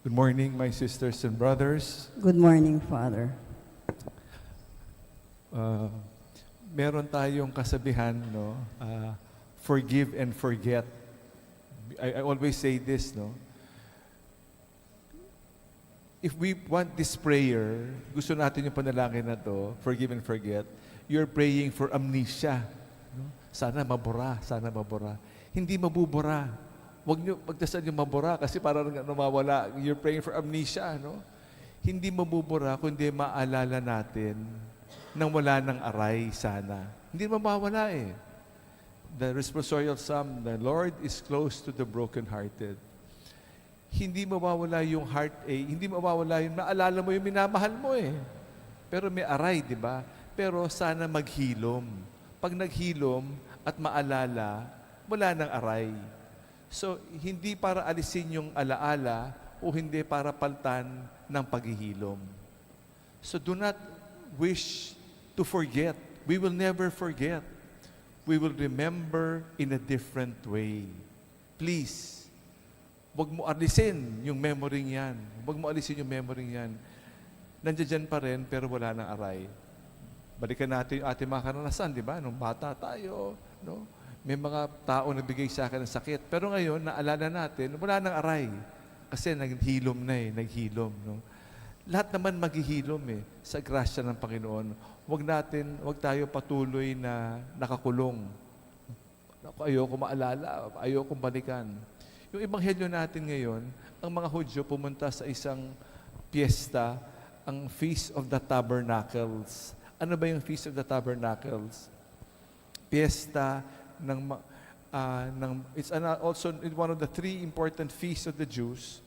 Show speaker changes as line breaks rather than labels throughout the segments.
Good morning, my sisters and brothers.
Good morning, Father.
Uh, Meron tayong kasabihan, no? Forgive and forget. I always say this, no? If we want this prayer, gusto natin yung panalangin na to, forgive and forget, you're praying for amnesia. No? Sana mabura, sana mabura. Hindi mabubura. Huwag nyo pagdasal yung mabura kasi parang nawawala. You're praying for amnesia, no? Hindi mabubura kundi maalala natin nang wala ng aray sana. Hindi mawawala eh. The responsorial psalm, the Lord is close to the brokenhearted. Hindi mawawala yung heartache, hindi mawawala yung naalala mo yung minamahal mo eh. Pero may aray, di ba? Pero sana maghilom. Pag naghilom at maalala, wala ng aray. So, hindi para alisin yung alaala o hindi para paltan ng paghihilom. So, do not wish to forget. We will never forget. We will remember in a different way. Please, huwag mo alisin yung memory yan. Huwag mo alisin yung memory yan. Nandiyan pa rin, pero wala nang aray. Balikan natin yung ating mga karanasan, di ba? Nung bata tayo, no? May mga tao nagbigay sa akin ng sakit. Pero ngayon, naalala natin, wala nang aray. Kasi naghilom na eh, naghilom. No? Lahat naman maghihilom eh, sa grasya ng Panginoon. Huwag tayo patuloy na nakakulong. Ayoko maalala, ayoko balikan. Yung ebanghelyo natin ngayon, ang mga Hudyo pumunta sa isang piyesta, ang Feast of the Tabernacles. Ano ba yung Feast of the Tabernacles? Piyesta it's also one of the three important feasts of the Jews.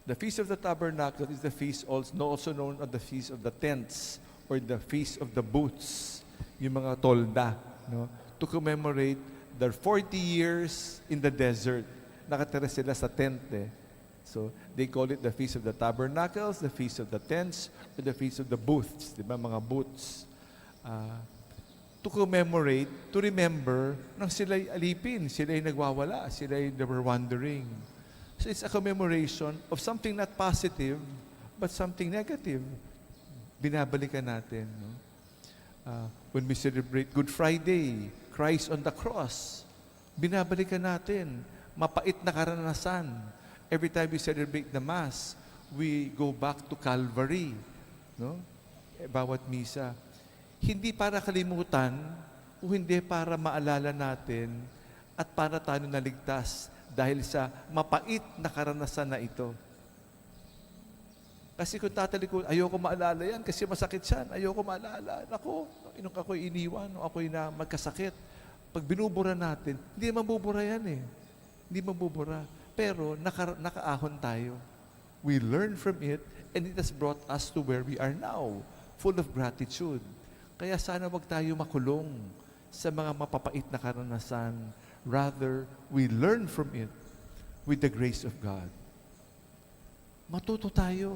The Feast of the Tabernacle is the feast also known as the Feast of the Tents or the Feast of the Booths, yung mga tolda, no? To commemorate their 40 years in the desert. Nakatira sila sa tent eh. So, they call it the Feast of the Tabernacles, the Feast of the Tents, or the Feast of the Booths, di ba? Mga booths. To commemorate, to remember, nang sila'y alipin, sila'y nagwawala, they were wandering. So it's a commemoration of something not positive, but something negative. Binabalikan natin. No? When we celebrate Good Friday, Christ on the cross, binabalikan natin, mapait na karanasan. Every time we celebrate the Mass, we go back to Calvary. No? Bawat misa. Hindi para kalimutan o hindi para maalala natin at para tayo naligtas dahil sa mapait na karanasan na ito. Kasi kung tatalikod, ayoko maalala yan kasi masakit yan. Ayoko maalala. Naku, nung ako'y iniwan, nung ako'y na magkasakit. Pag binubura natin, hindi mabubura yan eh. Hindi mabubura. Pero nakaahon tayo. We learn from it and it has brought us to where we are now, full of gratitude. Kaya sana wag tayo makulong sa mga mapapait na karanasan. Rather, we learn from it with the grace of God. Matuto tayo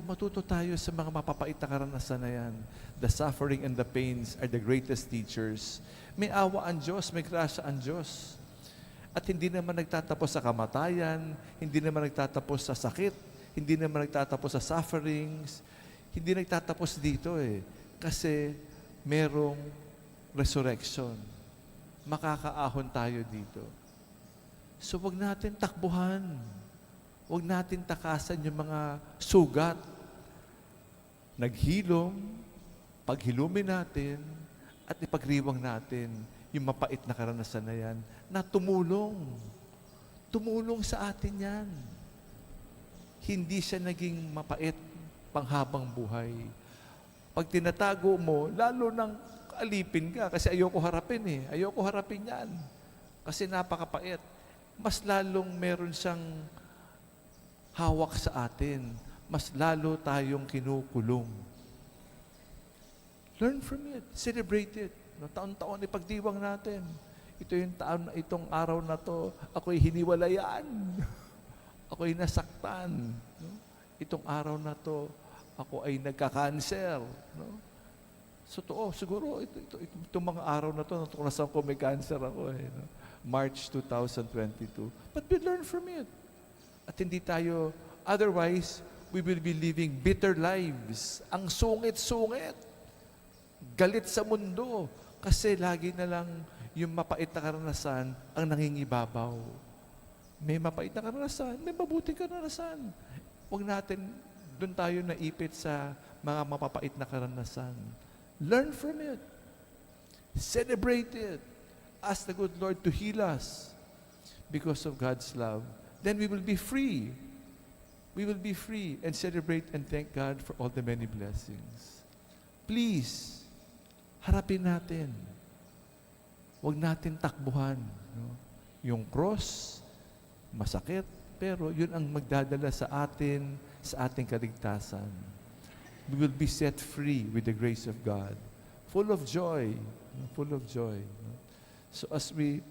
sa mga mapapait na karanasan na yan. The suffering and the pains are the greatest teachers. May awa ang Diyos, may grasya ang Diyos. At hindi naman nagtatapos sa kamatayan, hindi naman nagtatapos sa sakit, hindi naman nagtatapos sa sufferings, hindi nagtatapos dito eh. Kasi merong resurrection. Makakaahon tayo dito. So, wag natin takbuhan. Wag natin takasan yung mga sugat. Naghilom, paghilumin natin, at ipagriwang natin yung mapait na karanasan na yan na tumulong. Tumulong sa atin yan. Hindi siya naging mapait panghabang buhay. Pag tinatago mo, lalo nang alipin ka kasi ayoko harapin eh. Ayoko harapin yan. Kasi napakapait. Mas lalong meron siyang hawak sa atin. Mas lalo tayong kinukulong. Learn from it. Celebrate it. No, taon-taon ipagdiwang natin. Ito yung itong araw na to, ako'y hiniwalayan. Ako'y nasaktan. No? Itong araw na to, ako ay nagka-cancer. No? So, siguro, itong mga araw na to, natuklasan ko may cancer ako. Eh, no? March 2022. But we learn from it. At hindi tayo Otherwise, we will be living bitter lives. Ang sungit-sungit. Galit sa mundo. Kasi lagi na lang yung mapait na karanasan ang nangingibabaw. May mapait na karanasan, may mabuting karanasan. Huwag natin, doon tayo naipit sa mga mapapait na karanasan. Learn from it. Celebrate it. Ask the good Lord to heal us because of God's love. Then we will be free. We will be free and celebrate and thank God for all the many blessings. Please, harapin natin. Huwag natin takbuhan. No? Yung cross, masakit, pero yun ang magdadala sa atin, sa ating kaligtasan. We will be set free with the grace of God. Full of joy. Full of joy. So as we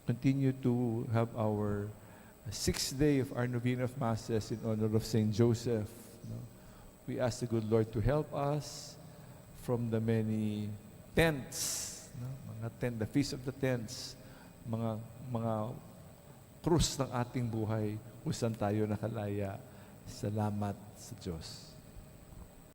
continue to have our sixth day of our novena of Masses in honor of Saint Joseph, we ask the good Lord to help us from the many tents, mga tent, the feast of the tents, mga krus ng ating buhay kung saan tayo nakalaya. Salamat sa Diyos.